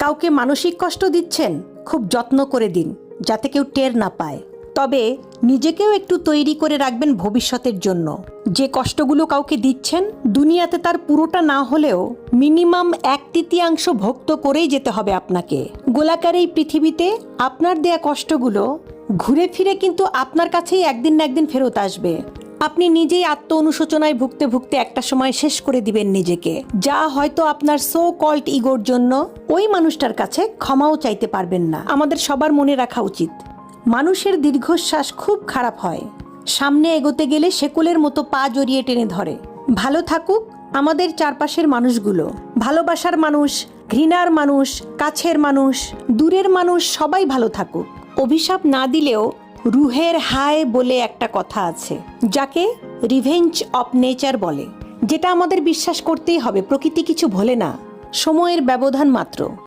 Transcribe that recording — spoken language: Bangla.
কাউকে মানসিক কষ্ট দিচ্ছেন, খুব যত্ন করে দিন যাতে কেউ টের না পায়। তবে নিজেকেও একটু তৈরি করে রাখবেন ভবিষ্যতের জন্য। যে কষ্টগুলো কাউকে দিচ্ছেন, দুনিয়াতে তার পুরোটা না হলেও মিনিমাম 1/3 ভোগ তো করেই যেতে হবে আপনাকে। গোলাকার এই পৃথিবীতে আপনার দেয়া কষ্টগুলো ঘুরে ফিরে কিন্তু আপনার কাছেই একদিন না একদিন ফেরত আসবে। আপনি নিজেই আত্ম অনুশোচনায় ভুগতে ভুগতে একটা সময় শেষ করে দিবেন নিজেকে, যা হয়তো আপনার সো কল্ড ইগোর জন্য ওই মানুষটার কাছে ক্ষমাও চাইতে পারবেন না। আমাদের সবার মনে রাখা উচিত, মানুষের দীর্ঘশ্বাস খুব খারাপ হয়, সামনে এগোতে গেলে শেকলের মতো পা জড়িয়ে টেনে ধরে। ভালো থাকুক আমাদের চারপাশের মানুষগুলো, ভালোবাসার মানুষ, ঘৃণার মানুষ, কাছের মানুষ, দূরের মানুষ, সবাই ভালো থাকুক। অভিশাপ না দিলেও রুহের হায় বলে একটা কথা আছে, যাকে রিভেঞ্জ অফ নেচার বলে, যেটা আমাদের বিশ্বাস করতেই হবে। প্রকৃতি কিছু ভোলে না, সময়ের ব্যবধান মাত্র।